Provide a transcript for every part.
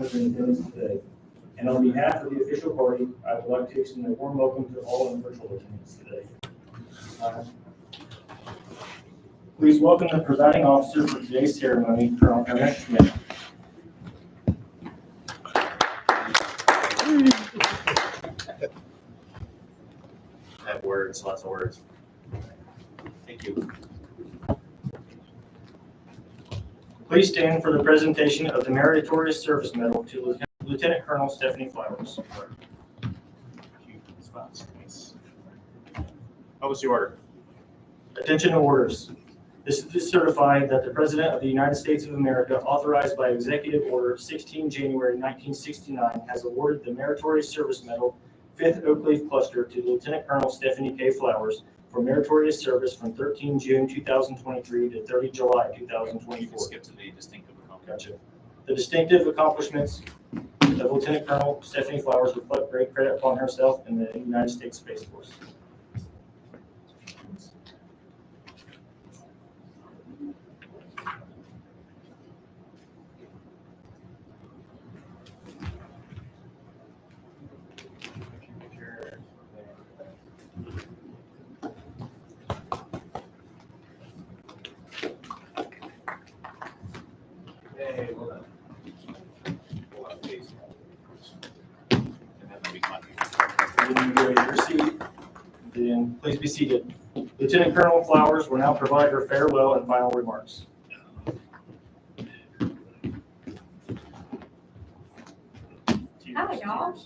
in attendance today. And on behalf of the official party, I would like to extend a warm welcome to all in virtual attendance today. Please welcome the presiding officer for today's ceremony, Col Ernest M Schmitt. I have words, lots of words. Thank you. Please stand for the presentation of the Meritorious Service Medal to Lieutenant Colonel Stephaine Flowers. What was the order? Attention to orders. This is to certify that the President of the United States of America, authorized by Executive Order 16 January 1969, has awarded the Meritorious Service Medal, 5th Oak Leaf Cluster, to Lieutenant Colonel Stephaine K. Flowers for meritorious service from 13 June 2023 to 30 July 2024. Skip to the distinctive accomplishments. Gotcha. The distinctive accomplishments of Lieutenant Colonel Stephaine Flowers reflect great credit upon herself and the United States Space Force. Hey, well done. Hold on, please. And then there'll be contact. When you go to your seat, then please be seated. Lieutenant Colonel Flowers will now provide her farewell and final remarks. Hi, y'all.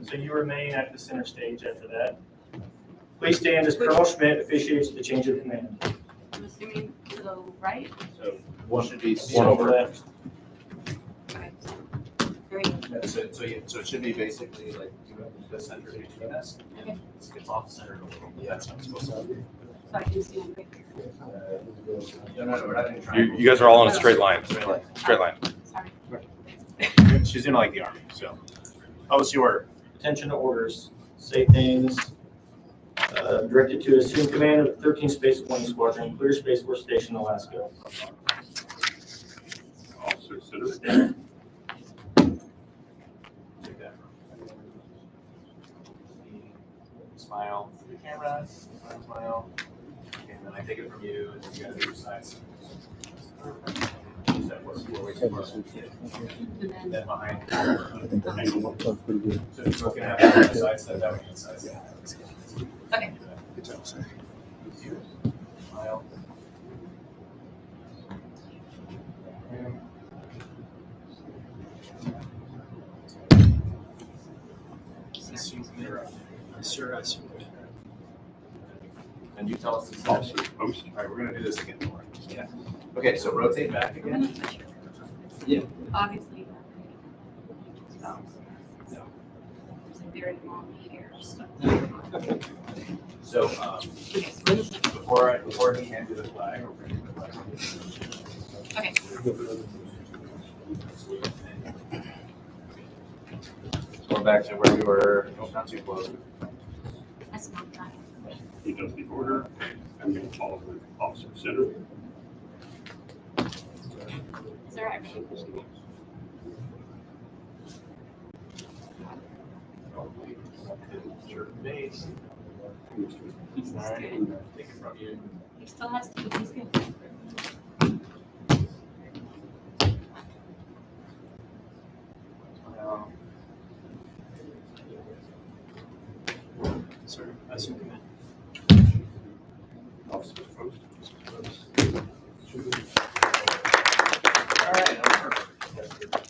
So you remain at the center stage after that. Please stand as Colonel Schmitt officiates the change of command. I'm assuming to the right. So one should be One over left. Okay. Very good. So it should be basically like the center between us. Okay. It's off center a little. Yeah, that's not supposed to be. So I can see them quick. No, we're not in You triangle. guys are all on a straight line. Straight line. Sorry. She's in like the army, so. What was your order? Attention to orders. Say things directed to assume command of the 13th Space One Squadron, Clear Space Force Station, Alaska. Officer Sitter. Take that. Smile to the camera, smile. And then I take it from you, and then you gotta do your sides. That works. And Then behind. Sounds pretty good. So it's broken out on the sides, so that would be inside. Okay. Good job, sir. Smile. Sir, I see. And you tell us to Officer Post. All right, we're gonna do this again. Don't worry. Yeah. Okay, so rotate back I'm again. gonna touch your. Yeah. Obviously. Spouse. There's a very long hair stuff. So, Okay, so this is- before he hands you the flag, we're gonna do the flag. okay. So we're back to where we were, not too close. That's not time. He does the order. I'm going to follow with Officer Sitter. Is there actually? Shirt and face. He's All right, good. take it from you. He still has to, he's good. Smile. Sir, I assume command. Officer Post. All right, that was perfect.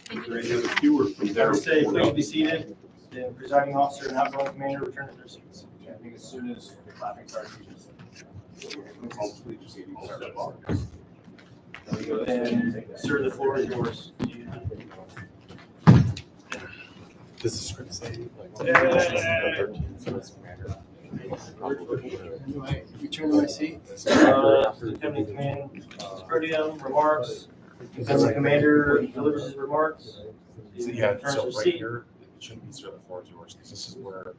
Thank you. Ready to have a few or from I there? would say please be seated. The presiding officer and outgoing commander return to their seats. Yeah, I think as soon as the clapping starts, you just. Please proceed. You I'll start. step off. And sir, the floor is yours. Does the script say? Return to my seat. Company command, podium, remarks. Company commander delivers his remarks. Yeah, Returns so to right seat. here, it shouldn't be sort of the floor is yours, because this is where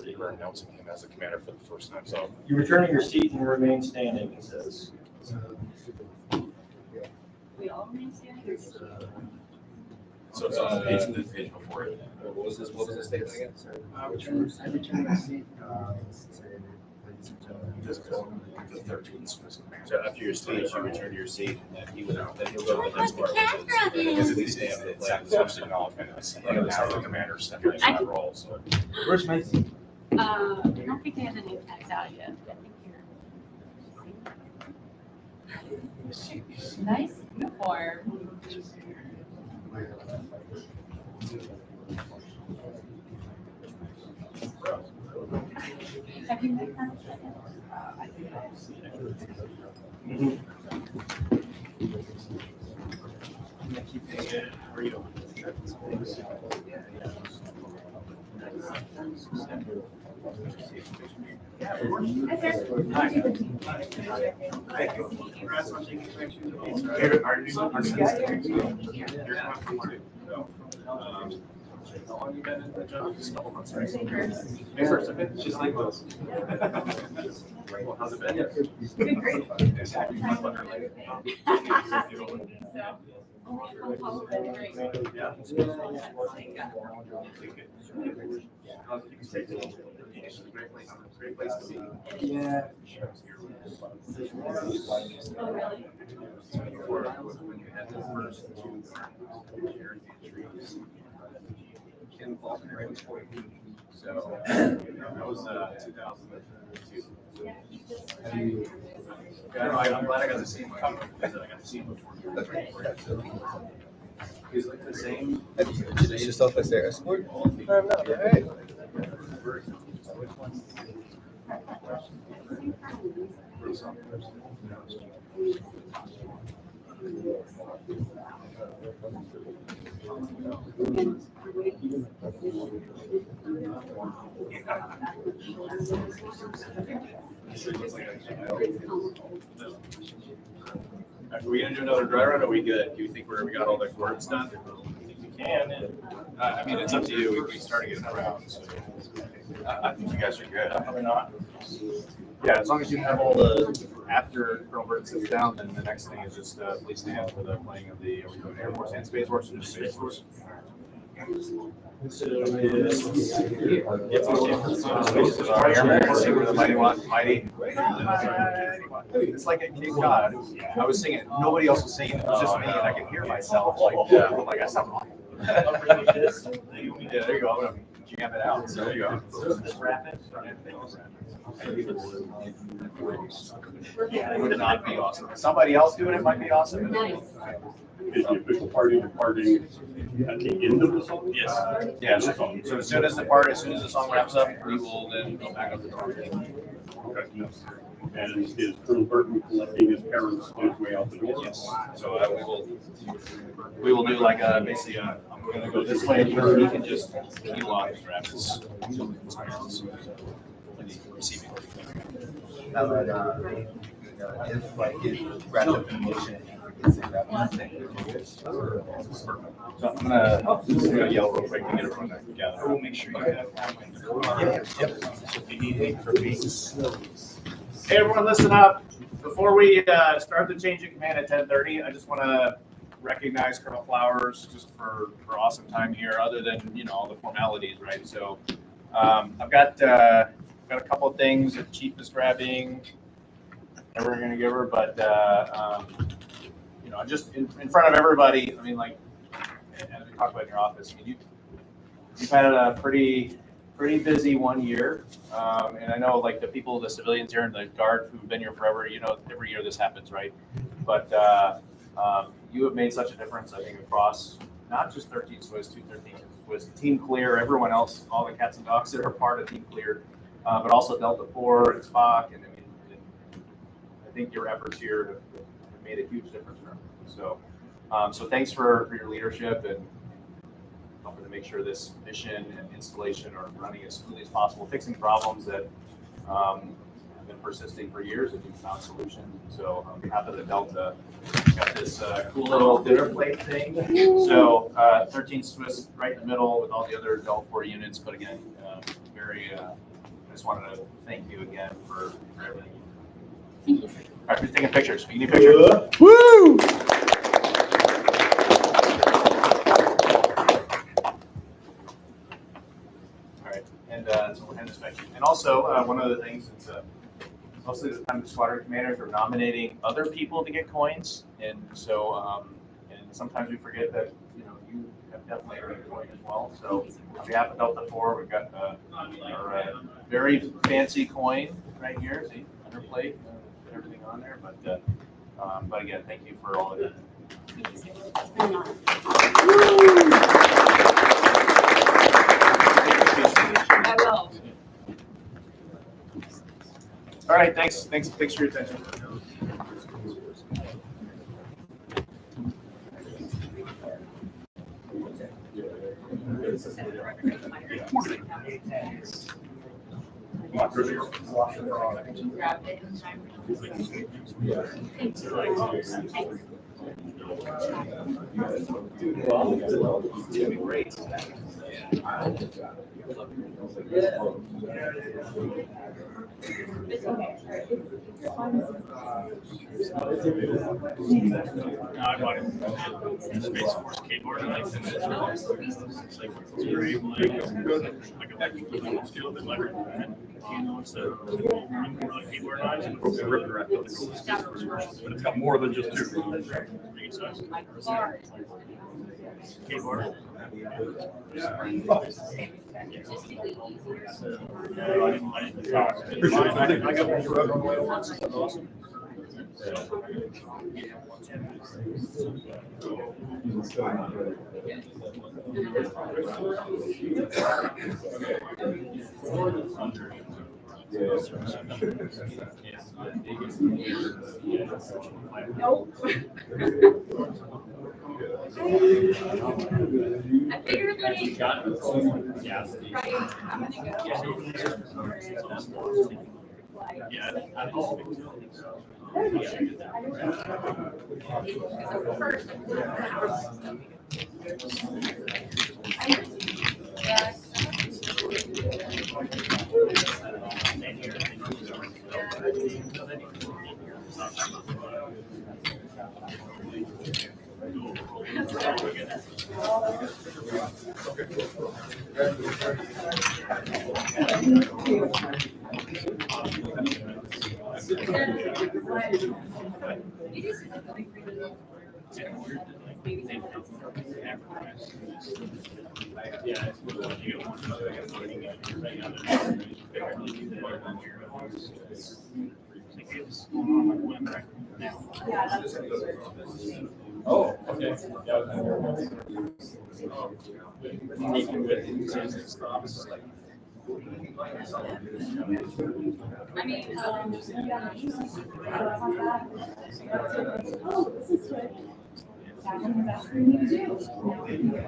you were announcing him as the commander for the first time, so. You return to your seat and remain standing, it says. all names here? So it's on the page before it. What was this statement again? I returned my seat. The 13th Swiss command. So after your speech, you return to your seat, and then he'll go to the Like next the part, cat which dragon. is at least have the It's flag. actually acknowledgement of the scene. And now the commander stepping into that role, so. Where's my seat? I don't think they have the name tags out yet. I think you're. Nice uniform. Have you met them? Where you going? How long you been in the job? Just a couple months, right? May 1st, okay? Just like those. Well, how's it been? Good, great. Exactly. So, only a phone call would be great. Yeah. Great place to be. Yeah. Oh, really? When you had the first two trees, Ken Faulkner, right before you. So that was 2002. Yeah, no, I'm glad I got to see him. Because I got to see him before. He's like the same. Introduce yourself as their escort? No, hey. Are we gonna do another dry run? Or are we good? Do you think we got all the words done? You can. I mean, it's up to you. We started getting around. So. I think you guys are good. Probably not. Yeah, as long as you have all the, after Colonel Burton sits down, then the next thing is just please stand for the playing of the, are we doing Air Force and Space Force or just Space Force? So it is. Sing with the mighty one, mighty. It's like at Cape Cod. I was singing, nobody else was singing. It was just me, and I could hear myself. Like I sound wrong. Yeah, there you go. I'm gonna jam it out. So there you go. Just wrap it. It would not be awesome. Somebody else doing it might be awesome. Nice. Is the official party departing at the end of the song? Yes. Yeah. So as soon as the song wraps up, we will then go back up to the Okay. And is Colonel Burton collecting his parents on his way out the door? Yes. So we will do like basically I'm gonna go this way where you can just key lock and grab this. Receiving. Now that, if like it wrapped up in motion, it's wrapped in So I'm gonna yell real quick to get everyone together. We'll make sure you have time. If you need aid for me. Hey, everyone, listen up. Before we start the change of command at 10:30, I just want to recognize Colonel Flowers just for awesome time here, other than, all the formalities, right? So I've got a couple of things that the chief is grabbing that we're going to give her, but, just in front of everybody, I mean, like, as we talked about in your office, I mean, you've had a pretty busy 1 year. And I know like the civilians here and the guard who've been here forever, every year this happens, right? But you have made such a difference, I think, across not just 13 Swiss, 213 Swiss, Team Clear, everyone else, all the cats and dogs that are part of Team Clear, but also Delta 4 and SPOC. And I think your efforts here have made a huge difference for everyone. So thanks for your leadership and helping to make sure this mission and installation are running as smoothly as possible, fixing problems that have been persisting for years, and you've found solutions. So on behalf of the Delta, got this cool little dinner plate thing. So 13 Swiss right in the middle with all the other Delta 4 units. But again, I just wanted to thank you again for everything. Thank you. All right, who's taking pictures? You need pictures? Woo! one of the things is mostly the time the squadron commanders are nominating other people to get coins, and so and sometimes we forget that you have definitely earned a coin as well. So on behalf of Delta 4, we've got our very fancy coin right here. See, underplate, everything on there. But again, thank you for all of that. I will. All right, thanks for your attention. Grab it in time. Great. I bought it. Space Force keyboard. I like it. It's like it's great. Like a like steel bit lighter. Instead of like keyboard knives, it's ripped right out the gold. But it's got more than just two. Read size. Keyboard. I got one for awesome. Nope. I figured like, right, I'm gonna go. Yeah, First. Oh, okay. I mean,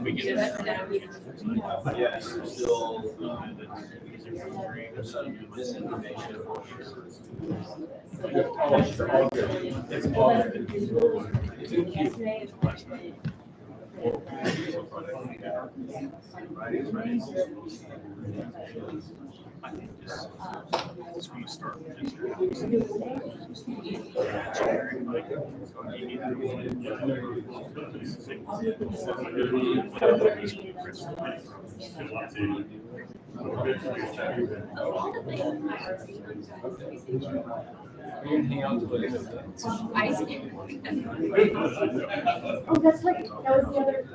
We get Yes, still it's going to start. ice cream. Oh, that's right. That was the other.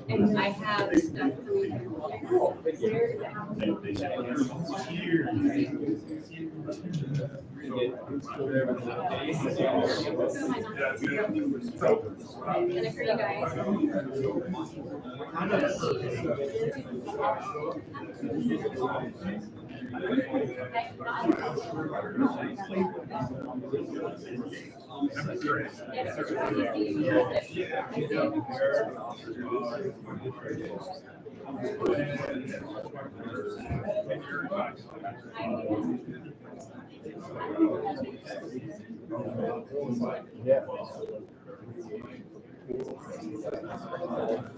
And I have stuff. And for you guys.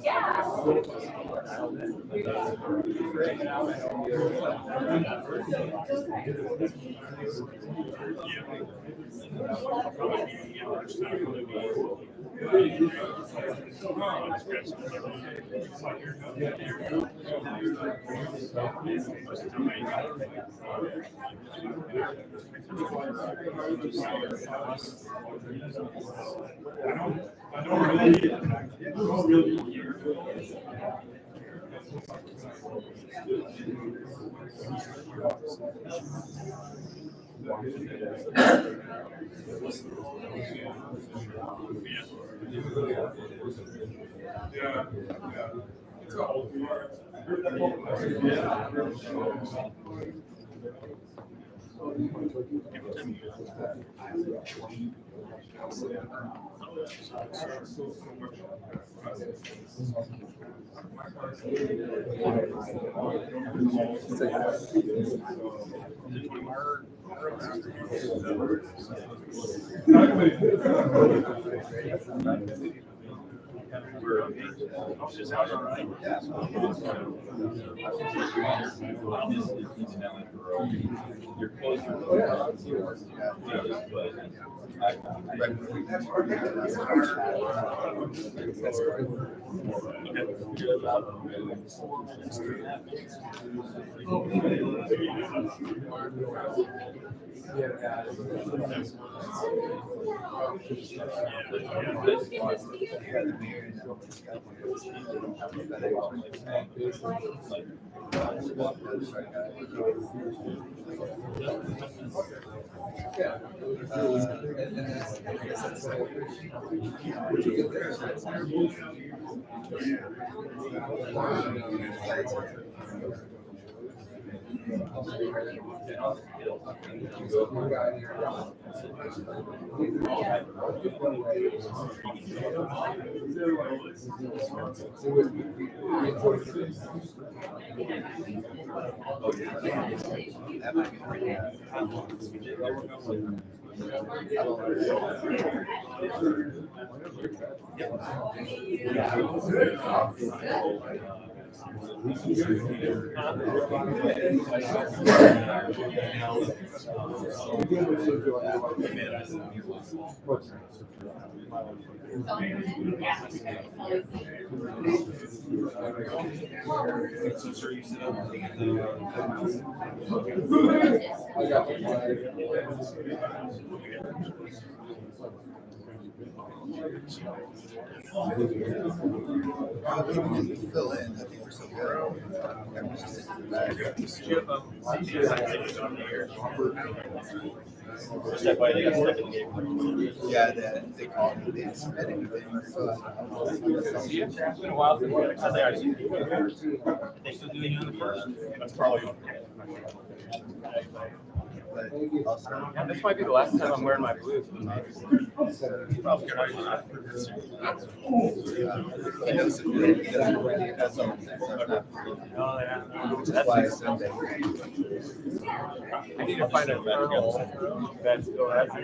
Yeah. Fill in. I think we're so good. Yeah, they call it. They didn't submit anything. It's been a while since we had a couple. They still doing you on the first? That's probably okay. But also, Yeah, this might be the last time I'm wearing my blues. I know submitted because that's all. Which is why Sunday. I need to find a girl that still has I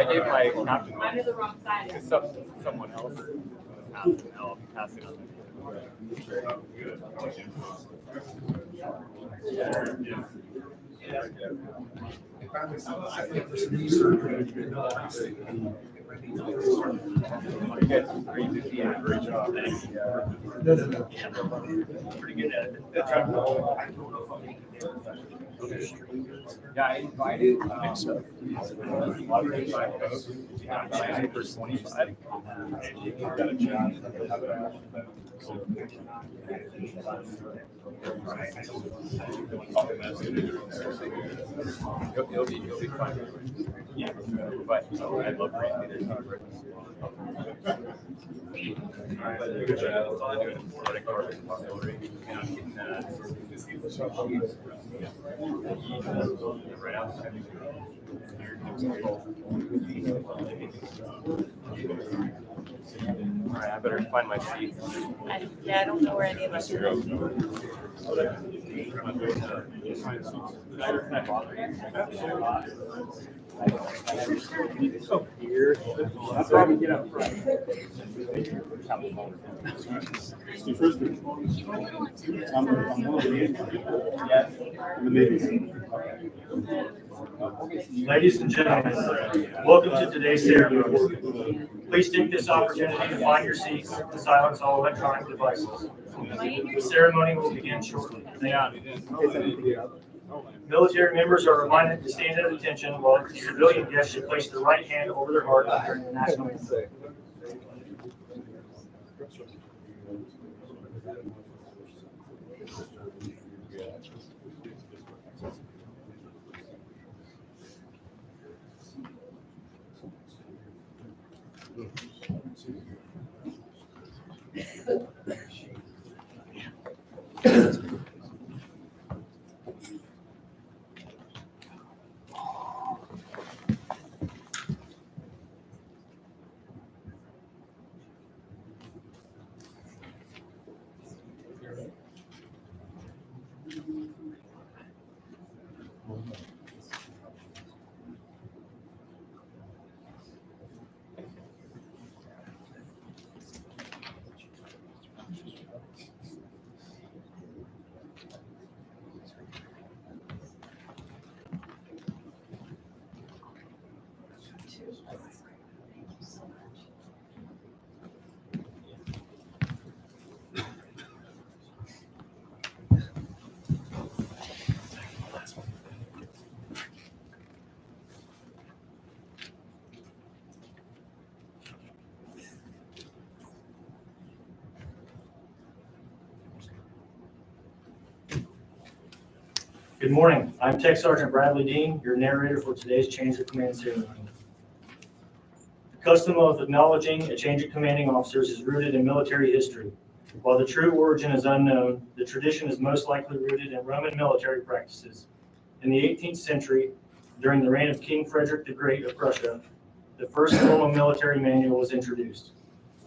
gave my captain Under the wrong side. to someone else. I'll pass it on. Great job. Pretty good at it. Yeah, I invited. I think so. Yeah, for 25. Got a job. You'll be fine. Yeah, but I love reading. Good job. All right, I better find my seat. Yeah, I don't know where any of us are. That's why we get up front. Steve first. I'm one of the Navy. Ladies and gentlemen, welcome to today's ceremony. Please take this opportunity to find your seats and silence all electronic devices. The ceremony will begin shortly. Military members are reminded to stand at attention while civilian guests should place their right hand over their heart during the national anthem. Good morning. I'm Tech Sergeant Bradley Dean, your narrator for today's change of command ceremony. The custom of acknowledging a change of commanding officers is rooted in military history. While the true origin is unknown, the tradition is most likely rooted in Roman military practices. In the 18th century, during the reign of King Frederick the Great of Prussia, the first formal military manual was introduced.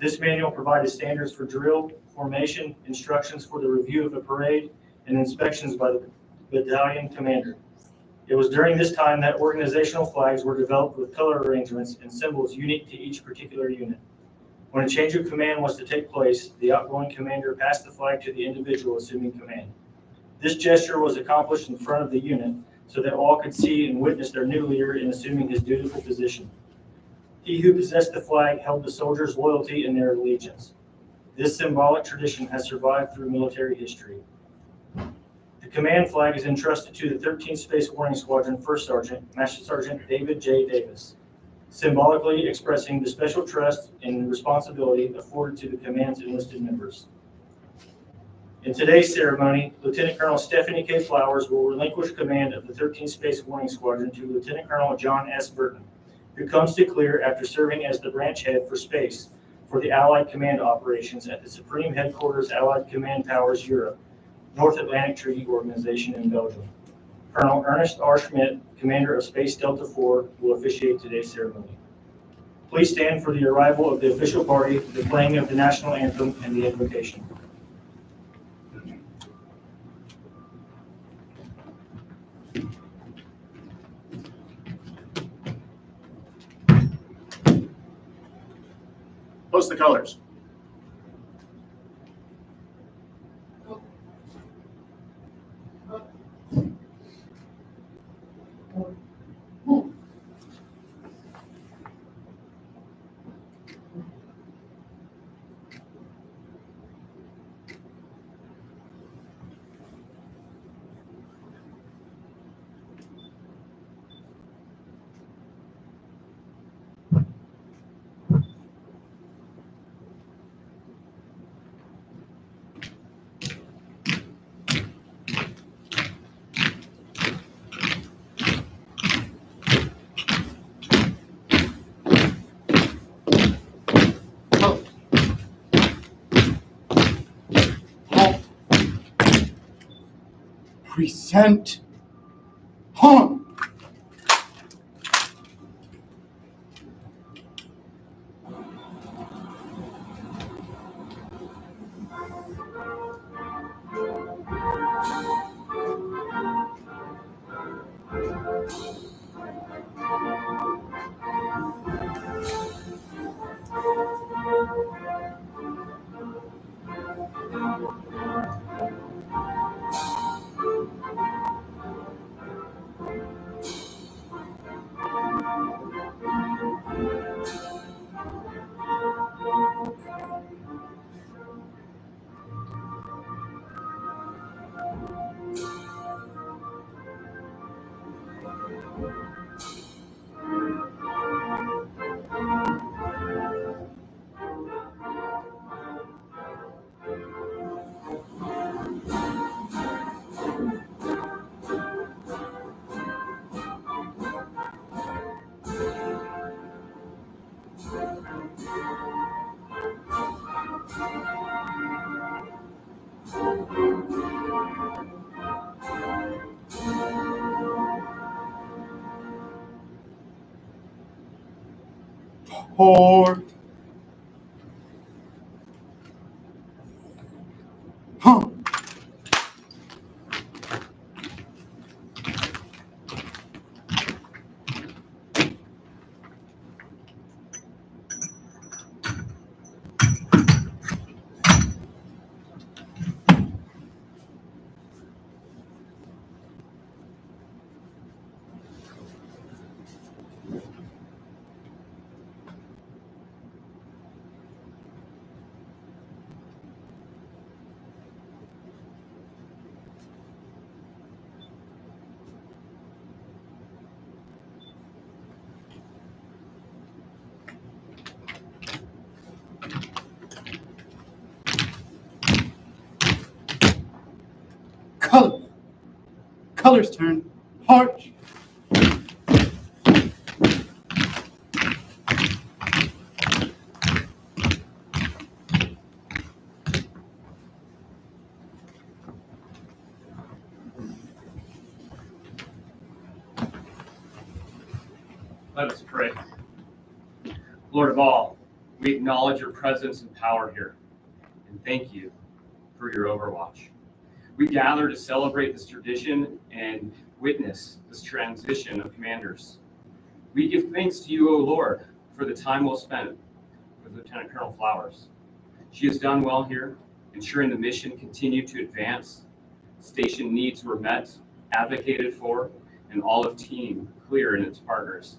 This manual provided standards for drill, formation, instructions for the review of a parade, and inspections by the battalion commander. It was during this time that organizational flags were developed with color arrangements and symbols unique to each particular unit. When a change of command was to take place, the outgoing commander passed the flag to the individual assuming command. This gesture was accomplished in front of the unit so that all could see and witness their new leader in assuming his dutiful position. He who possessed the flag held the soldiers' loyalty and their allegiance. This symbolic tradition has survived through military history. The command flag is entrusted to the 13th Space Warning Squadron First Sergeant, Master Sergeant David J. Davis, symbolically expressing the special trust and responsibility afforded to the command's enlisted members. In today's ceremony, Lieutenant Colonel Stephaine K. Flowers will relinquish command of the 13th Space Warning Squadron to Lieutenant Colonel John S. Burton, who comes to clear after serving as the branch head for space for the Allied Command Operations at the Supreme Headquarters Allied Command Towers Europe, North Atlantic Treaty Organization in Belgium. Col Ernest M Schmitt, Commander of Space Delta IV, will officiate today's ceremony. Please stand for the arrival of the official party, the playing of the national anthem, and the invocation. Post the colors. Present home. Port. Huh. Color. Color's turn. March. Let us pray. Lord of all, we acknowledge your presence and power here, and thank you for your overwatch. We gather to celebrate this tradition and witness this transition of commanders. We give thanks to you, O Lord, for the time well spent with Lieutenant Colonel Flowers. She has done well here, ensuring the mission continued to advance, station needs were met, advocated for, and all of Team Clear and its partners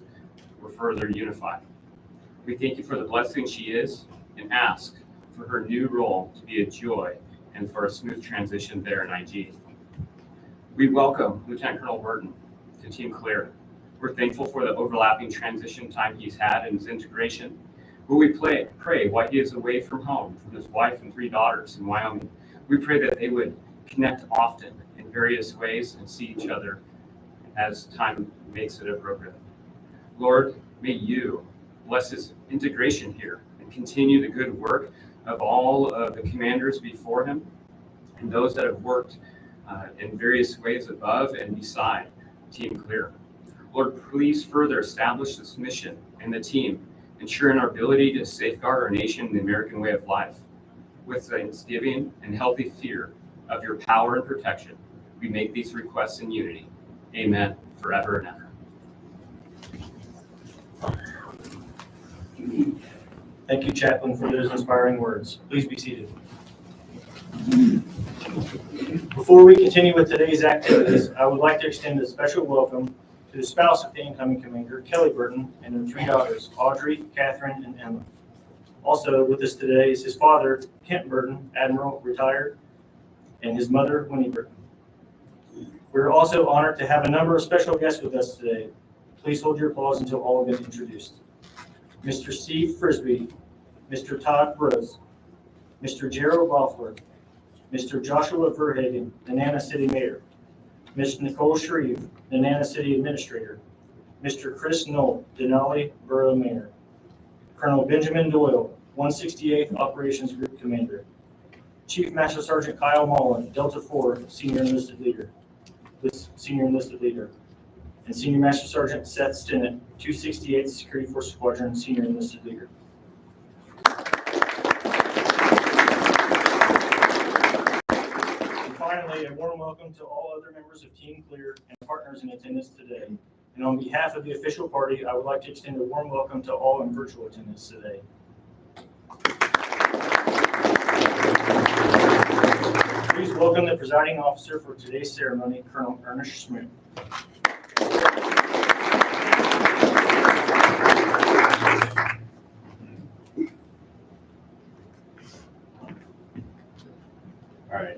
were further unified. We thank you for the blessing she is and ask for her new role to be a joy and for a smooth transition there in IG. We welcome Lieutenant Colonel Burton to Team Clear. We're thankful for the overlapping transition time he's had in his integration. But we pray while he is away from home, from his wife and 3 daughters in Wyoming, we pray that they would connect often in various ways and see each other as time makes it appropriate. Lord, may you bless his integration here and continue the good work of all of the commanders before him and those that have worked in various ways above and beside Team Clear. Lord, please further establish this mission and the team, ensuring our ability to safeguard our nation and the American way of life. With thanksgiving and healthy fear of your power and protection, we make these requests in unity. Amen, forever and ever. Thank you, Chaplain, for those inspiring words. Please be seated. Before we continue with today's activities, I would like to extend a special welcome to the spouse of the incoming commander, Kelly Burton, and her 3 daughters, Audrey, Catherine, and Emma. Also with us today is his father, Kent Burton, Admiral, retired, and his mother, Winnie Burton. We're also honored to have a number of special guests with us today. Please hold your applause until all have been introduced. Mr. Steve Frisbee, Mr. Todd Rose, Mr. Gerald Loeffler, Mr. Joshua Verhagen, the Nana City Mayor, Ms. Nicole Shreve, the Nana City Administrator, Mr. Chris Knoll, Denali Borough Mayor, Colonel Benjamin Doyle, 168th Operations Group Commander, Chief Master Sergeant Kyle Mullen, Delta 4 Senior Enlisted Leader, and Senior Master Sergeant Seth Stinnett, 268th Security Force Squadron Senior Enlisted Leader. And finally, a warm welcome to all other members of Team Clear and partners in attendance today. And on behalf of the official party, I would like to extend a warm welcome to all in virtual attendance today. Please welcome the presiding officer for today's ceremony, Col Ernest Schmitt. All right.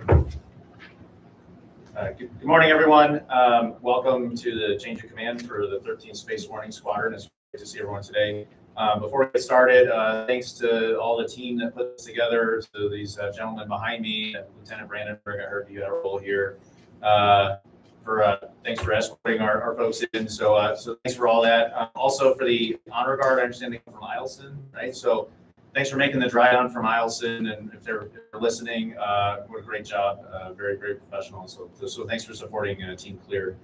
Good morning, everyone. Welcome to the change of command for the 13th Space Warning Squadron. It's great to see everyone today. Before we get started, thanks to all the team that put this together, to these gentlemen behind me, Lieutenant Brandenburg, I heard you had a role here. Thanks for escorting our folks in. So thanks for all that. Also for the honor guard, I understand they come from Eielson, right? So thanks for making the drive down from Eielson, and if they're listening, what a great job, very, very professional. So thanks for supporting Team Clear.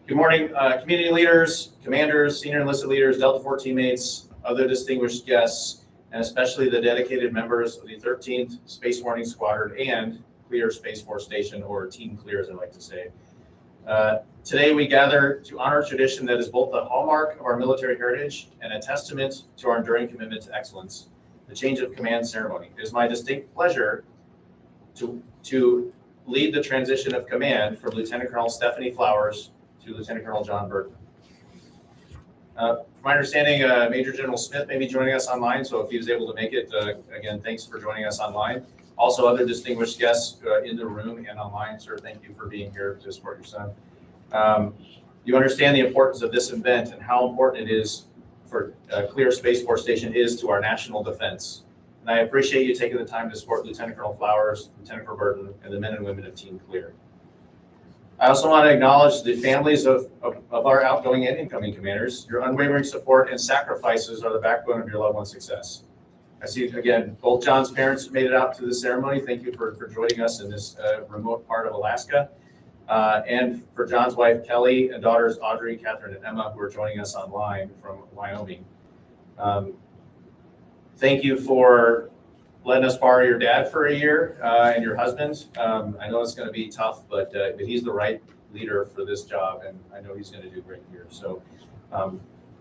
Good morning, community leaders, commanders, senior enlisted leaders, Delta 4 teammates, other distinguished guests, and especially the dedicated members of the 13th Space Warning Squadron and Clear Space Force Station, or Team Clear, as I like to say. Today we gather to honor a tradition that is both the hallmark of our military heritage and a testament to our enduring commitment to excellence, the change of command ceremony. It is my distinct pleasure to lead the transition of command from Lieutenant Colonel Stephanie Flowers to Lieutenant Colonel John Burton. From my understanding, Major General Smith may be joining us online, so if he was able to make it, again, thanks for joining us online. Also, other distinguished guests in the room and online, sir, thank you for being here to support your son. You understand the importance of this event and how important it is for Clear Space Force Station is to our national defense. And I appreciate you taking the time to support Lieutenant Colonel Flowers, Lieutenant Colonel Burton, and the men and women of Team Clear. I also want to acknowledge the families of our outgoing and incoming commanders. Your unwavering support and sacrifices are the backbone of your loved one's success. I see, again, both John's parents made it out to the ceremony. Thank you for joining us in this remote part of Alaska. And for John's wife, Kelly, and daughters, Audrey, Catherine, and Emma, who are joining us online from Wyoming. Thank you for letting us borrow your dad for a year and your husband. I know it's going to be tough, but he's the right leader for this job, and I know he's going to do great here. So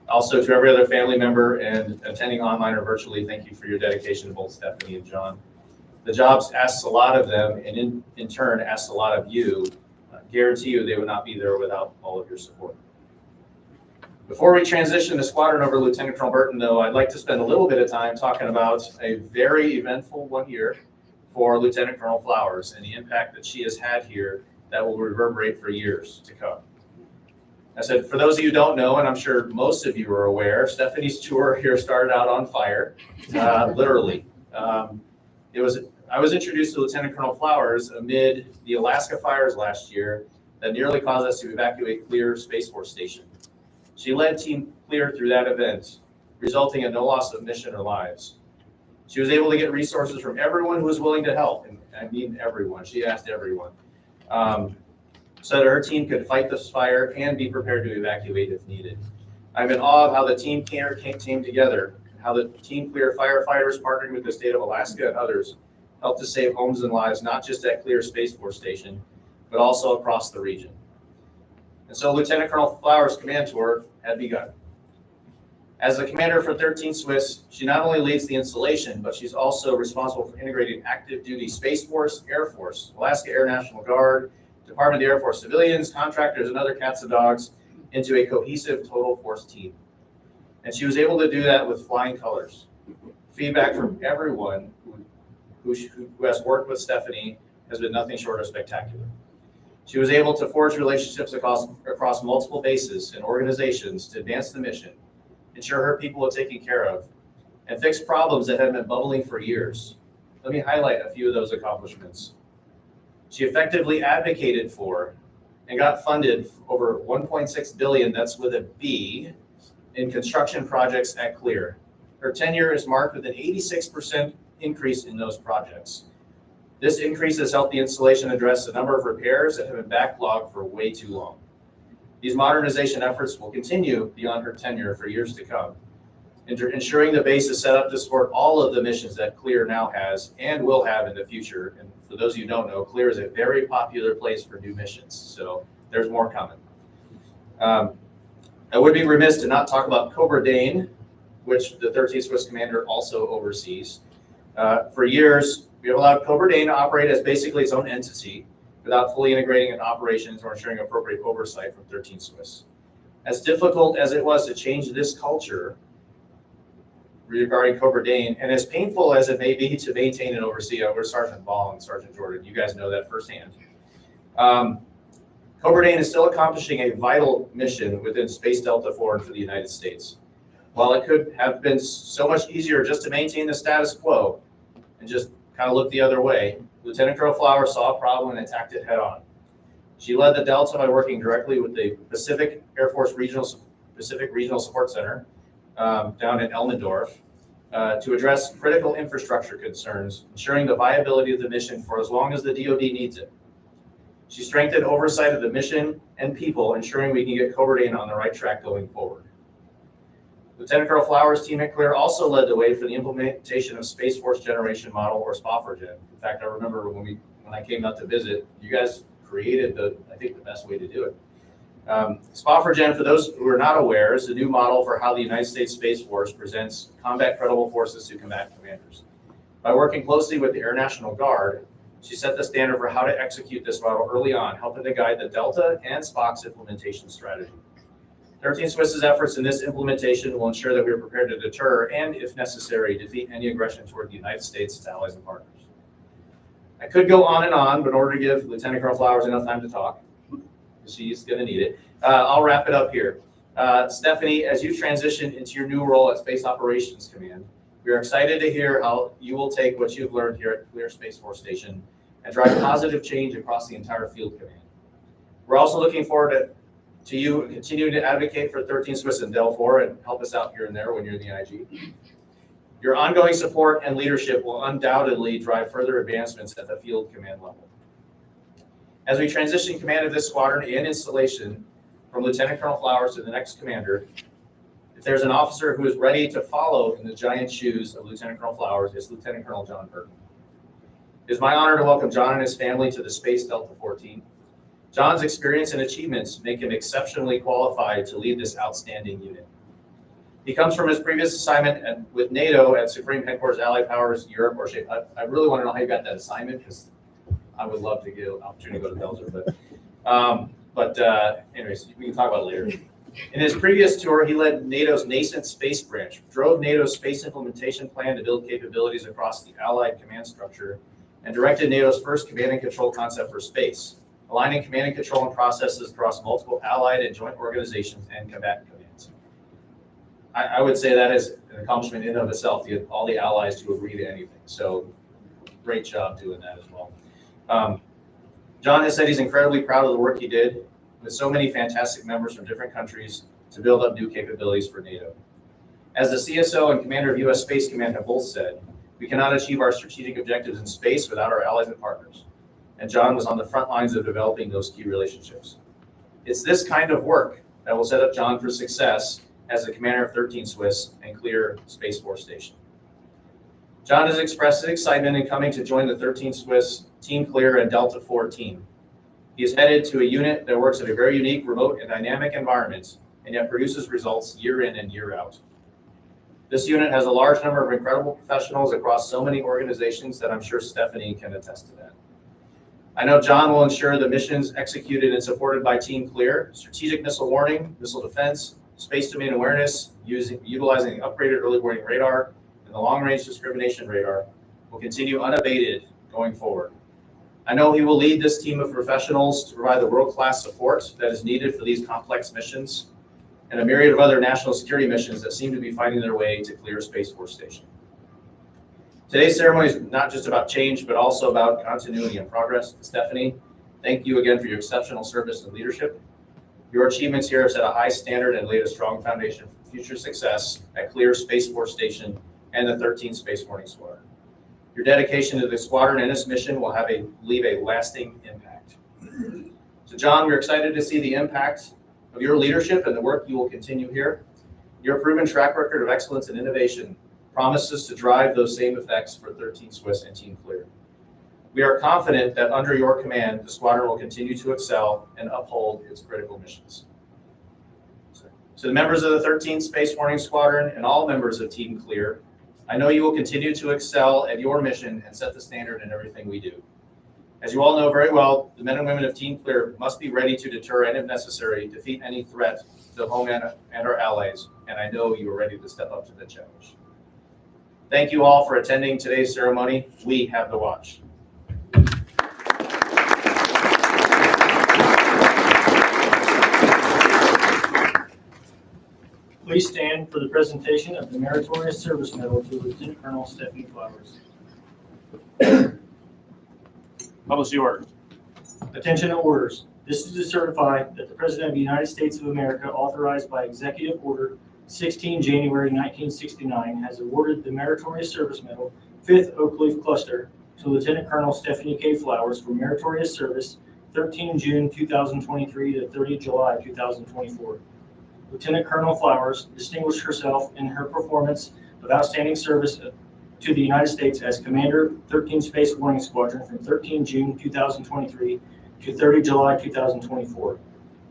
also to every other family member and attending online or virtually, thank you for your dedication to both Stephanie and John. The job asks a lot of them, and in turn asks a lot of you. I guarantee you they would not be there without all of your support. Before we transition the squadron over to Lieutenant Colonel Burton, though, I'd like to spend a little bit of time talking about a very eventful 1 year for Lieutenant Colonel Flowers and the impact that she has had here that will reverberate for years to come. I said, for those of you who don't know, and I'm sure most of you are aware, Stephanie's tour here started out on fire, literally. I was introduced to Lieutenant Colonel Flowers amid the Alaska fires last year that nearly caused us to evacuate Clear Space Force Station. She led Team Clear through that event, resulting in no loss of mission or lives. She was able to get resources from everyone who was willing to help, and I mean everyone. She asked everyone, so that her team could fight this fire and be prepared to evacuate if needed. I'm in awe of how the Team Clear came together, and how the Team Clear firefighters partnering with the state of Alaska and others helped to save homes and lives, not just at Clear Space Force Station, but also across the region. And so Lieutenant Colonel Flowers' command tour had begun. As the commander for 13th SWS, she not only leads the installation, but she's also responsible for integrating active duty Space Force, Air Force, Alaska Air National Guard, Department of the Air Force civilians, contractors, and other cats and dogs into a cohesive total force team. And she was able to do that with flying colors. Feedback from everyone who has worked with Stephanie has been nothing short of spectacular. She was able to forge relationships across multiple bases and organizations to advance the mission, ensure her people are taken care of, and fix problems that had been bubbling for years. Let me highlight a few of those accomplishments. She effectively advocated for and got funded over $1.6 billion, that's with a B, in construction projects at Clear. Her tenure is marked with an 86% increase in those projects. This increase has helped the installation address a number of repairs that have been backlogged for way too long. These modernization efforts will continue beyond her tenure for years to come, ensuring the base is set up to support all of the missions that Clear now has and will have in the future. And for those of you who don't know, Clear is a very popular place for new missions. So there's more coming. I would be remiss to not talk about Cobra Dane, which the 13th Swiss Commander also oversees. For years, we have allowed Cobra Dane to operate as basically its own entity without fully integrating in operations or ensuring appropriate oversight from 13th Swiss. As difficult as it was to change this culture regarding Cobra Dane, and as painful as it may be to maintain and oversee over Sergeant Ball and Sergeant Jordan, you guys know that firsthand. Cobra Dane is still accomplishing a vital mission within Space Delta IV and for the United States. While it could have been so much easier just to maintain the status quo and just kind of look the other way, Lieutenant Colonel Flowers saw a problem and attacked it head on. She led the Delta by working directly with the Pacific Air Force Regional Support Center down in Elmendorf to address critical infrastructure concerns, ensuring the viability of the mission for as long as the DoD needs it. She strengthened oversight of the mission and people, ensuring we can get Cobra Dane on the right track going forward. Lieutenant Colonel Flowers' team at Clear also led the way for the implementation of Space Force Generation Model, or Sqaudron. In fact, I remember when I came out to visit, you guys created the best way to do it. Sqaudron, for those who are not aware, is a new model for how the United States Space Force presents combat credible forces to combat commanders. By working closely with the Air National Guard, she set the standard for how to execute this model early on, helping to guide the Delta and SPOC's implementation strategy. 13th Swiss's efforts in this implementation will ensure that we are prepared to deter and, if necessary, defeat any aggression toward the United States, its allies, and partners. I could go on and on, but in order to give Lieutenant Colonel Flowers enough time to talk, she's going to need it, I'll wrap it up here. Stephanie, as you transition into your new role at Space Operations Command, we are excited to hear how you will take what you've learned here at Clear Space Force Station and drive positive change across the entire field command. We're also looking forward to you continuing to advocate for 13th Swiss and Del 4 and help us out here and there when you're in the IG. Your ongoing support and leadership will undoubtedly drive further advancements at the field command level. As we transition command of this squadron and installation from Lieutenant Colonel Flowers to the next commander, if there's an officer who is ready to follow in the giant shoes of Lieutenant Colonel Flowers, it's Lieutenant Colonel John Burton. It is my honor to welcome John and his family to the Space Delta 14. John's experience and achievements make him exceptionally qualified to lead this outstanding unit. He comes from his previous assignment with NATO at Supreme Headquarters Allied Powers Europe. I really want to know how you got that assignment, because I would love to get an opportunity to go to Belgium. Anyways, we can talk about it later. In his previous tour, he led NATO's nascent space branch, drove NATO's space implementation plan to build capabilities across the Allied command structure, and directed NATO's first command and control concept for space, aligning command and control and processes across multiple allied and joint organizations and combatant commands. I would say that is an accomplishment in and of itself, to get all the allies to agree to anything. So great job doing that as well. John has said he's incredibly proud of the work he did with so many fantastic members from different countries to build up new capabilities for NATO. As the CSO and commander of U.S. Space Command have both said, we cannot achieve our strategic objectives in space without our allies and partners. And John was on the front lines of developing those key relationships. It's this kind of work that will set up John for success as the commander of 13 Swiss and Clear Space Force Station. John has expressed his excitement in coming to join the 13 Swiss Team Clear and Delta 4 team. He is headed to a unit that works in a very unique, remote, and dynamic environment, and yet produces results year in and year out. This unit has a large number of incredible professionals across so many organizations that I'm sure Stephanie can attest to that. I know John will ensure the missions executed and supported by Team Clear, strategic missile warning, missile defense, space domain awareness, utilizing the upgraded early warning radar, and the long-range discrimination radar, will continue unabated going forward. I know he will lead this team of professionals to provide the world-class support that is needed for these complex missions and a myriad of other national security missions that seem to be finding their way to Clear Space Force Station. Today's ceremony is not just about change, but also about continuity and progress. Stephanie, thank you again for your exceptional service and leadership. Your achievements here have set a high standard and laid a strong foundation for future success at Clear Space Force Station and the 13th Space Warning Squadron. Your dedication to the squadron and its mission will leave a lasting impact. So John, we're excited to see the impact of your leadership and the work you will continue here. Your proven track record of excellence and innovation promises to drive those same effects for 13 Swiss and Team Clear. We are confident that under your command, the squadron will continue to excel and uphold its critical missions. To the members of the 13th Space Warning Squadron and all members of Team Clear, I know you will continue to excel at your mission and set the standard in everything we do. As you all know very well, the men and women of Team Clear must be ready to deter and, if necessary, defeat any threat to the homeland and our allies, and I know you are ready to step up to the challenge. Thank you all for attending today's ceremony. We have the watch. Please stand for the presentation of the Meritorious Service Medal to Lieutenant Colonel Stephaine K. Publish the order. Attention to orders. This is to certify that the President of the United States of America, authorized by Executive Order 16 January 1969, has awarded the Meritorious Service Medal, 5th Oak Leaf Cluster, to Lieutenant Colonel Stephaine K. Flowers for meritorious service 13 June 2023 to 30 July 2024. Lieutenant Colonel Flowers distinguished herself in her performance of outstanding service to the United States as Commander 13 Space Warning Squadron from 13 June 2023 to 30 July 2024.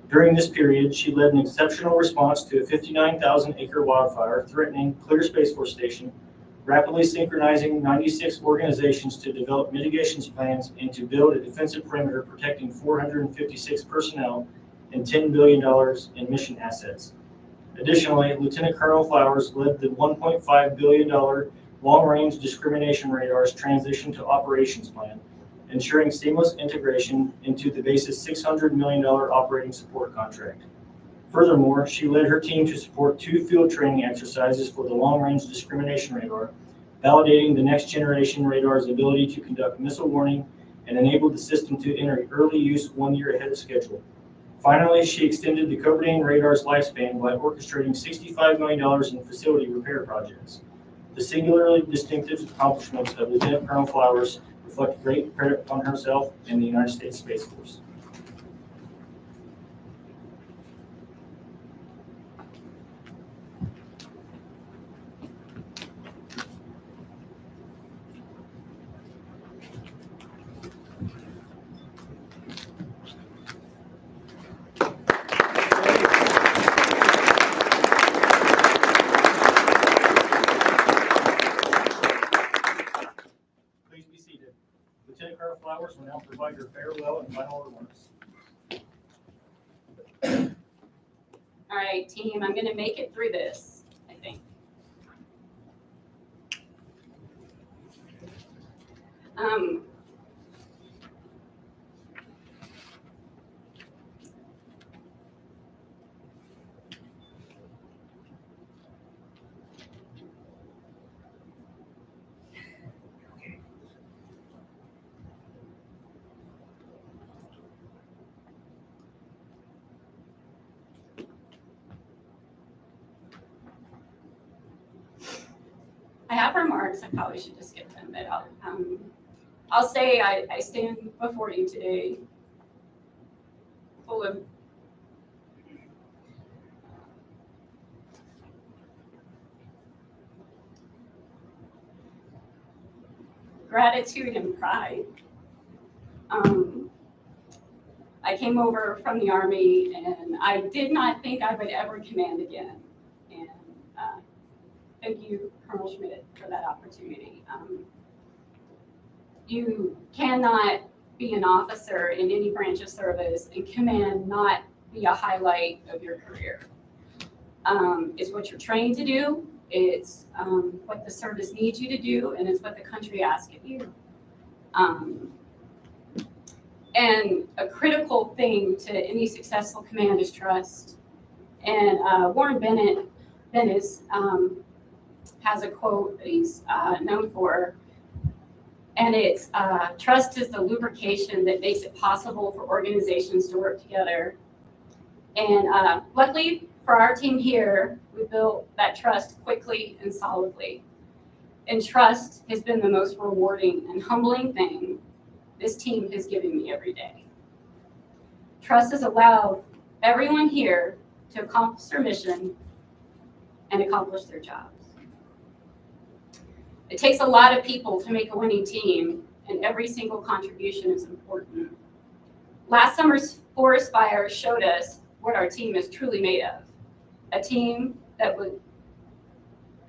During this period, she led an exceptional response to a 59,000-acre wildfire threatening Clear Space Force Station, rapidly synchronizing 96 organizations to develop mitigations plans and to build a defensive perimeter protecting 456 personnel and $10 billion in mission assets. Additionally, Lieutenant Colonel Flowers led the $1.5 billion long-range discrimination radar's transition to operations plan, ensuring seamless integration into the base's $600 million operating support contract. Furthermore, she led her team to support 2 field training exercises for the long-range discrimination radar, validating the next generation radar's ability to conduct missile warning and enabled the system to enter early use 1 year ahead of schedule. Finally, she extended the Cobra radar's lifespan by orchestrating $65 million in facility repair projects. The singularly distinctive accomplishments of Lieutenant Colonel Flowers reflect great credit on herself and the United States Space Force. Please be seated. Lieutenant Colonel Flowers will now provide your farewell and final remarks. All right, team, I'm gonna make it through this, I think. I have remarks, I probably should just skip them, but I'll say I stand before you today full of gratitude and pride. I came over from the Army and I did not think I would ever command again. And thank you, Colonel Schmitt, for that opportunity. You cannot be an officer in any branch of service and command not be a highlight of your career. It's what you're trained to do, it's what the service needs you to do, and it's what the country asks of you. And a critical thing to any successful command is trust. And Warren Bennett has a quote that he's known for, and it's trust is the lubrication that makes it possible for organizations to work together. And luckily for our team here, we built that trust quickly and solidly. And trust has been the most rewarding and humbling thing this team has given me every day. Trust has allowed everyone here to accomplish their mission and accomplish their jobs. It takes a lot of people to make a winning team, and every single contribution is important. Last summer's forest fire showed us what our team is truly made of. A team that would,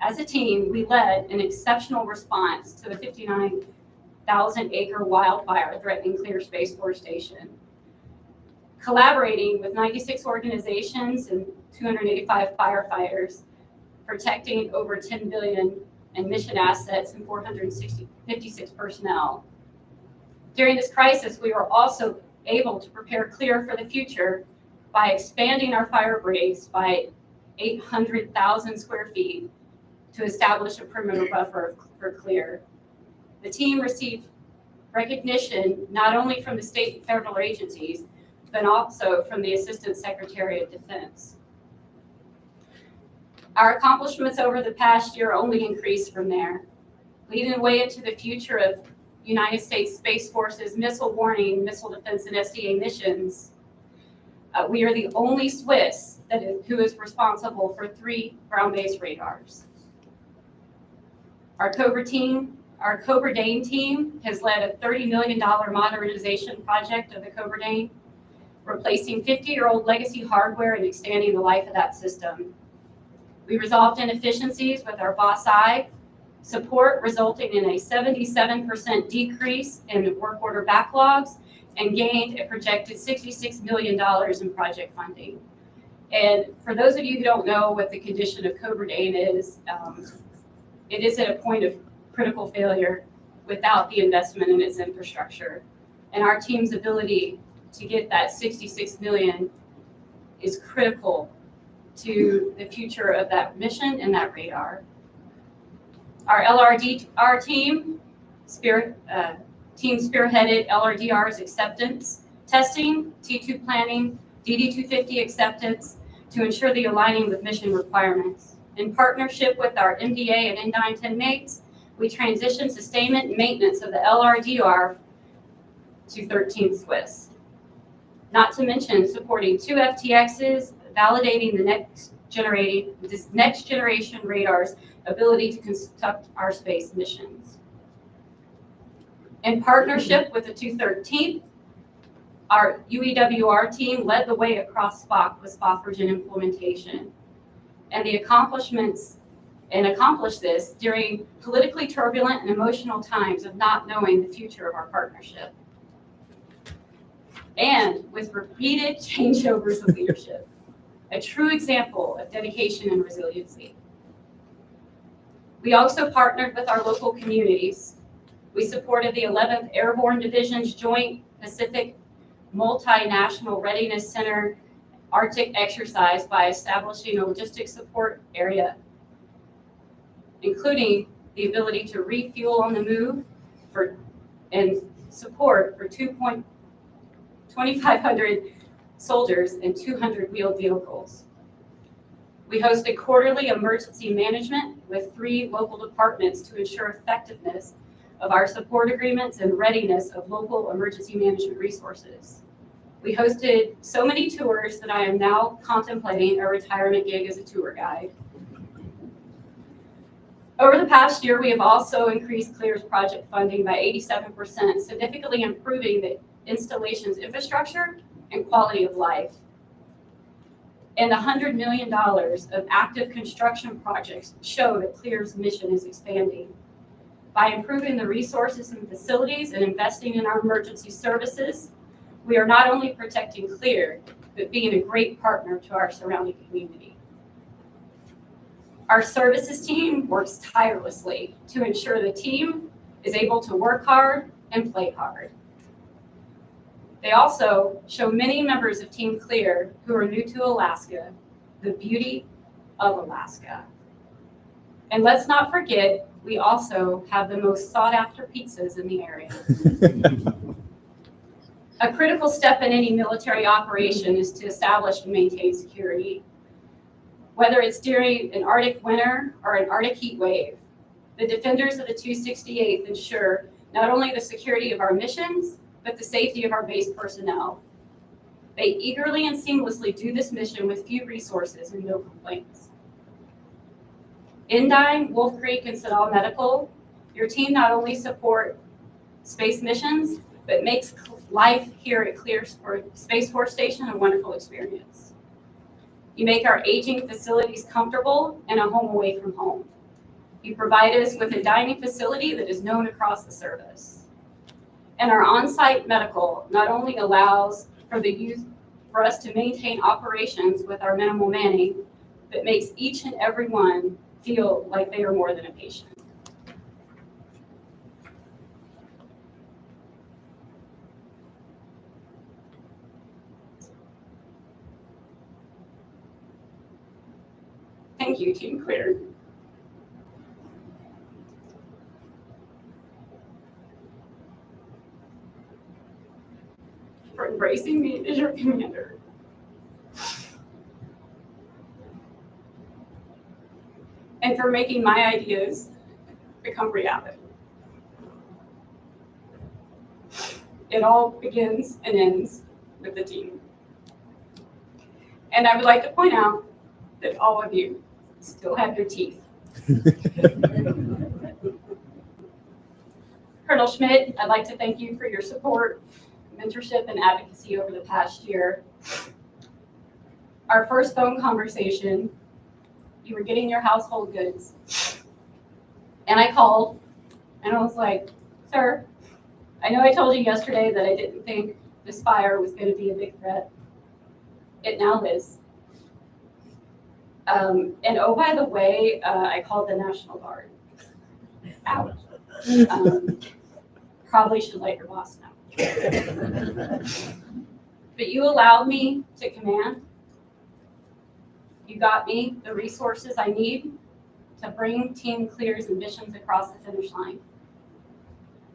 as a team, we led an exceptional response to the 59,000-acre wildfire threatening Clear Space Force Station. Collaborating with 96 organizations and 285 firefighters, protecting over 10 billion in mission assets and 456 personnel. During this crisis, we were also able to prepare Clear for the future by expanding our fire breaks by 800,000 square feet to establish a perimeter buffer for Clear. The team received recognition not only from the state and federal agencies, but also from the Assistant Secretary of Defense. Our accomplishments over the past year only increased from there, leading the way into the future of United States Space Force's missile warning, missile defense, and SDA missions. We are the only SWS who is responsible for 3 ground-based radars. Our Cobra Dane team has led a $30 million modernization project of the Cobra Dane, replacing 50-year-old legacy hardware and expanding the life of that system. We resolved inefficiencies with our BOSS-I support, resulting in a 77% decrease in work order backlogs and gained a projected $66 million in project funding. And for those of you who don't know what the condition of Cobra Dane is, it is at a point of critical failure without the investment in its infrastructure. And our team's ability to get that $66 million is critical to the future of that mission and that radar. Our LRDR team spearheaded LRDR's acceptance testing, T2 planning, DD-250 acceptance to ensure the aligning with mission requirements. In partnership with our MDA and N910 mates, we transitioned sustainment and maintenance of the LRDR to 13 SWS. Not to mention supporting 2 FTXs, validating the next generation radar's ability to conduct our space missions. In partnership with the 213th, our UEWR team led the way across SPOC with Sqaudron implementation. And accomplished this during politically turbulent and emotional times of not knowing the future of our partnership. And with repeated changeovers of leadership, a true example of dedication and resiliency. We also partnered with our local communities. We supported the 11th Airborne Division's Joint Pacific Multinational Readiness Center Arctic exercise by establishing a logistics support area, including the ability to refuel on the move and support for 2,500 soldiers and 200 wheeled vehicles. We hosted quarterly emergency management with 3 local departments to ensure effectiveness of our support agreements and readiness of local emergency management resources. We hosted so many tours that I am now contemplating a retirement gig as a tour guide. Over the past year, we have also increased CLEAR's project funding by 87%, significantly improving the installation's infrastructure and quality of life. And $100 million of active construction projects show that CLEAR's mission is expanding. By improving the resources and facilities and investing in our emergency services, we are not only protecting CLEAR, but being a great partner to our surrounding community. Our services team works tirelessly to ensure the team is able to work hard and play hard. They also show many members of Team CLEAR who are new to Alaska the beauty of Alaska. And let's not forget, we also have the most sought after pizzas in the area. A critical step in any military operation is to establish and maintain security. Whether it's during an Arctic winter or an Arctic heat wave, the defenders of the 268th ensure not only the security of our missions, but the safety of our base personnel. They eagerly and seamlessly do this mission with few resources and no complaints. Endyne, Wolf Creek, and Sedal Medical, your team not only supports space missions, but makes life here at Space Force Station a wonderful experience. You make our aging facilities comfortable and a home away from home. You provide us with a dining facility that is known across the service. And our on-site medical not only allows for us to maintain operations with our minimal manning, but makes each and every one feel like they are more than a patient. Thank you, Team Clear. For embracing me as your commander. And for making my ideas become reality. It all begins and ends with the team. And I would like to point out that all of you still have your teeth. Colonel Schmitt, I'd like to thank you for your support, mentorship, and advocacy over the past year. Our first phone conversation, you were getting your household goods. And I called, and I was like, sir, I know I told you yesterday that I didn't think this fire was going to be a big threat. It now is. And oh, by the way, I called the National Guard. Out. Probably should let your boss know. But you allowed me to command. You got me the resources I need to bring Team Clear's ambitions across the finish line.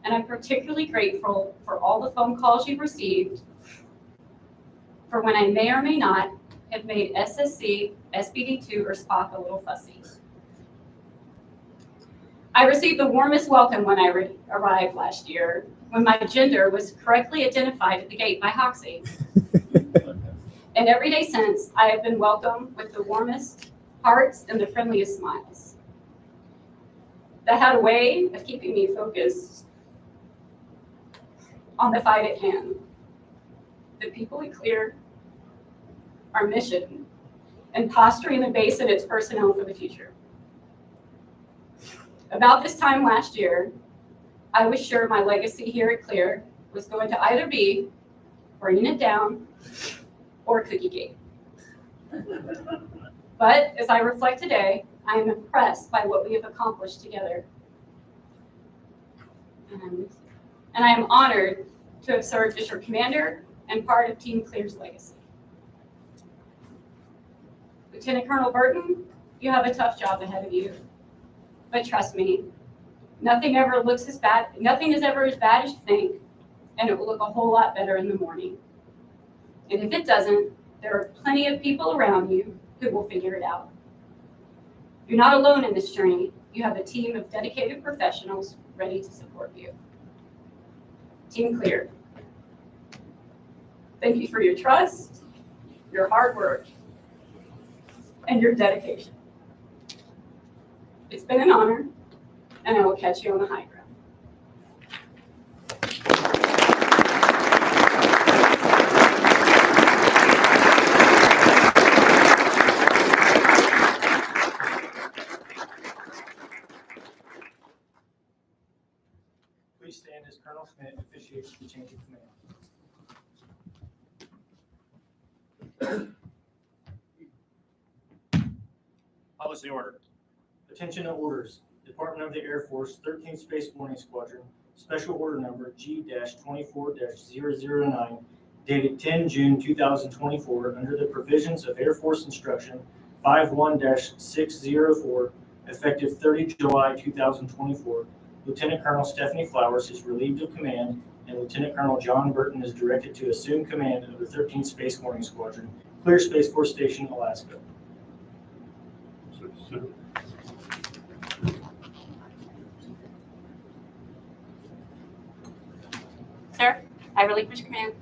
And I'm particularly grateful for all the phone calls you received for when I may or may not have made SSC, SBD2, or Spock a little fussy. I received the warmest welcome when I arrived last year, when my gender was correctly identified at the gate by Hoxie. And every day since, I have been welcomed with the warmest hearts and the friendliest smiles. That had a way of keeping me focused on the fight at hand, the people we clear, our mission, and posturing the base and its personnel for the future. About this time last year, I was sure my legacy here at Clear was going to either be bringing it down or Cookie Gate. But as I reflect today, I am impressed by what we have accomplished together. And I am honored to have served as your commander and part of Team Clear's legacy. Lieutenant Colonel Burton, you have a tough job ahead of you. But trust me, nothing is ever as bad as you think, and it will look a whole lot better in the morning. And if it doesn't, there are plenty of people around you who will figure it out. You're not alone in this journey. You have a team of dedicated professionals ready to support you. Team Clear, thank you for your trust, your hard work, and your dedication. It's been an honor, and I will catch you on the high ground. Please stand as Colonel Schmitt officiates the change of command. Publish the order. Attention and orders. Department of the Air Force 13th Space Warning Squadron, Special Order Number G-24-009, dated 10 June 2024, under the provisions of Air Force Instruction 51-604, effective 30 July 2024. Lieutenant Colonel Stephanie Flowers is relieved of command, and Lieutenant Colonel John Burton is directed to assume command of the 13th Space Warning Squadron, Clear Space Force Station, Alaska. Sir, I relinquish command.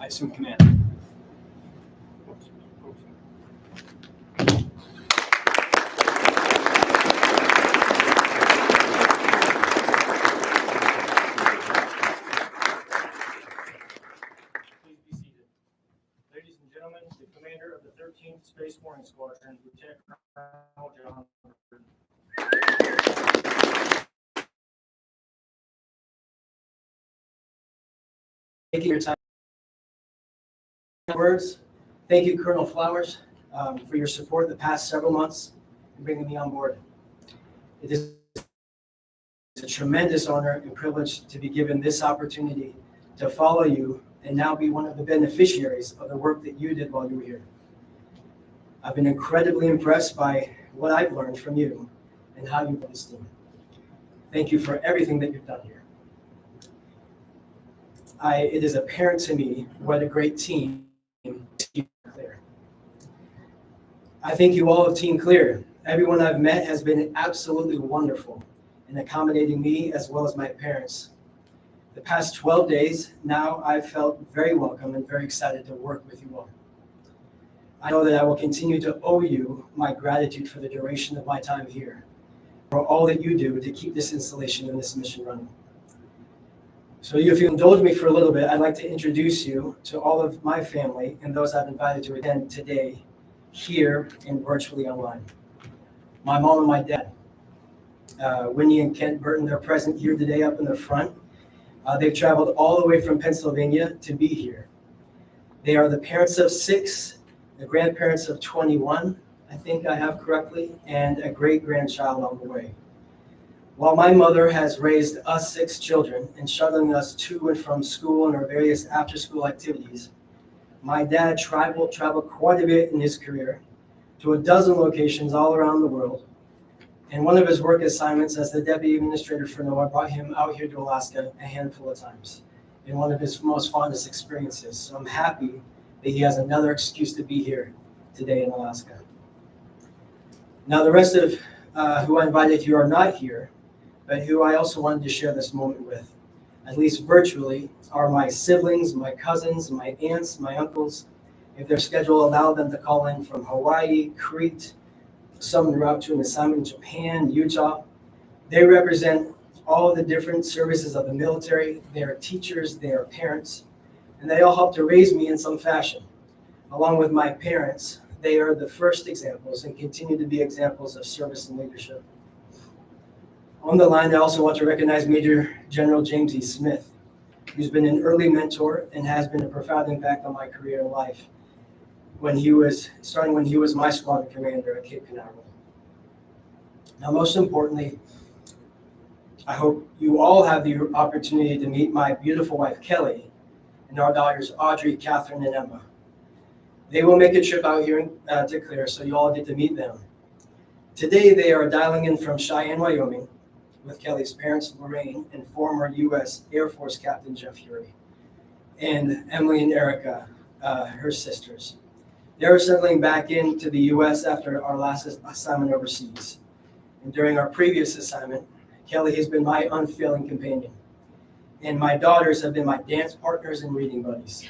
I assume command. Please be seated. Ladies and gentlemen, the commander of the 13th Space Warning Squadron, Lieutenant Colonel John Burton. Thank you for your time. Words. Thank you, Colonel Flowers, for your support the past several months and bringing me on board. It is a tremendous honor and privilege to be given this opportunity to follow you and now be one of the beneficiaries of the work that you did while you were here. I've been incredibly impressed by what I've learned from you and how you've built this team. Thank you for everything that you've done here. It is apparent to me what a great team Team Clear. I thank you all of Team Clear. Everyone I've met has been absolutely wonderful in accommodating me as well as my parents. The past 12 days now, I've felt very welcome and very excited to work with you all. I know that I will continue to owe you my gratitude for the duration of my time here, for all that you do to keep this installation and this mission running. So if you indulge me for a little bit, I'd like to introduce you to all of my family and those I've invited to attend today, here and virtually online. My mom and my dad, Winnie and Kent Burton, they're present here today up in the front. They've traveled all the way from Pennsylvania to be here. They are the parents of 6, the grandparents of 21, I think I have correctly, and a great-grandchild on the way. While my mother has raised us 6 children and shuttling us to and from school and our various after-school activities, my dad traveled quite a bit in his career to a dozen locations all around the world. And one of his work assignments as the deputy administrator for NOAA brought him out here to Alaska a handful of times in one of his most fondest experiences. So I'm happy that he has another excuse to be here today in Alaska. Now the rest of who I invited here are not here, but who I also wanted to share this moment with, at least virtually, are my siblings, my cousins, my aunts, my uncles. If their schedule allowed them to call in from Hawaii, Crete, some en route to an assignment in Japan, Utah. They represent all the different services of the military. They are teachers, they are parents, and they all help to raise me in some fashion. Along with my parents, they are the first examples and continue to be examples of service and leadership. On the line, I also want to recognize Major General James E. Smith, who's been an early mentor and has been a profound impact on my career and life starting when he was my squadron commander at Cape Canaveral. Now, most importantly, I hope you all have the opportunity to meet my beautiful wife, Kelly, and our daughters, Audrey, Catherine, and Emma. They will make a trip out here to Clear, so you all get to meet them. Today, they are dialing in from Cheyenne, Wyoming, with Kelly's parents, Lorraine, and former U.S. Air Force Captain Jeff Hury, and Emily and Erica, her sisters. They are settling back into the U.S. after our last assignment overseas. And during our previous assignment, Kelly has been my unfailing companion, and my daughters have been my dance partners and reading buddies.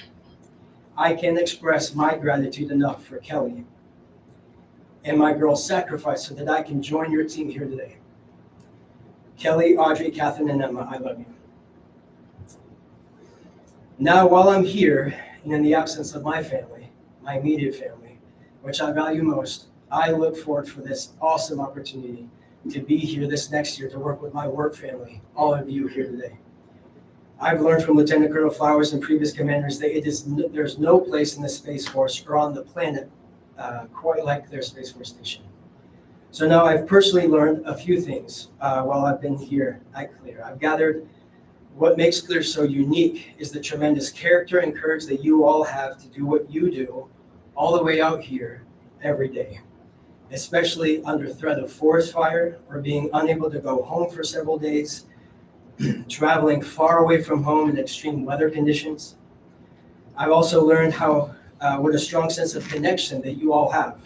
I can't express my gratitude enough for Kelly and my girls' sacrifice so that I can join your team here today. Kelly, Audrey, Catherine, and Emma, I love you. Now, while I'm here and in the absence of my family, my immediate family, which I value most, I look forward for this awesome opportunity to be here this next year to work with my work family, all of you here today. I've learned from Lieutenant Colonel Flowers and previous commanders that there's no place in the Space Force or on the planet quite like their Space Force station. So now I've personally learned a few things while I've been here at Clear. I've gathered what makes Clear so unique is the tremendous character and courage that you all have to do what you do all the way out here every day, especially under threat of forest fire or being unable to go home for several days, traveling far away from home in extreme weather conditions. I've also learned what a strong sense of connection that you all have,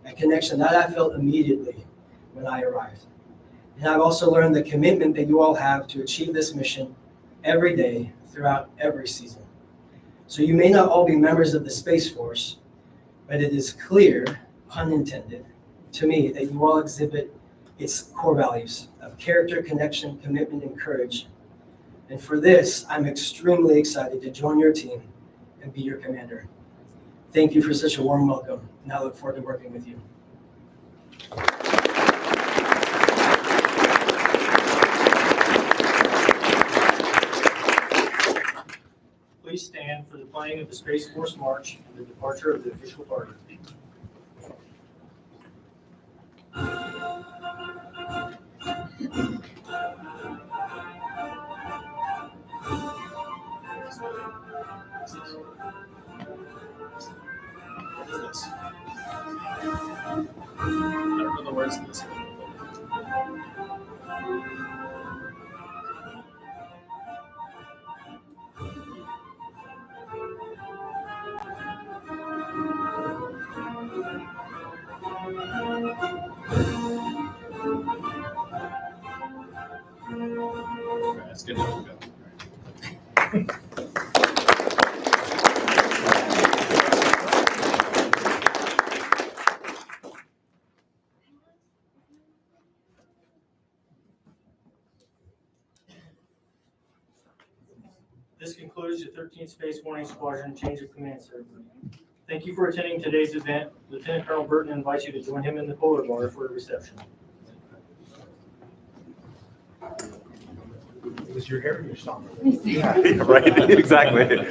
a connection that I felt immediately when I arrived. And I've also learned the commitment that you all have to achieve this mission every day throughout every season. So you may not all be members of the Space Force, but it is clear, pun intended, to me that you all exhibit its core values of character, connection, commitment, and courage. And for this, I'm extremely excited to join your team and be your commander. Thank you for such a warm welcome, and I look forward to working with you. Please stand for the playing of the Space Force March and the departure of the official party. What is this? I don't know the words to this. Okay, that's good enough. This concludes the 13th Space Warning Squadron Change of Command ceremony. Thank you for attending today's event. Lieutenant Colonel Burton invites you to join him in the polar bar for a reception. Was your hair in your stomach? Yeah, right, exactly. The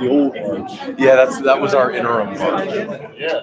old one. Yeah, that was our interim one. Yeah.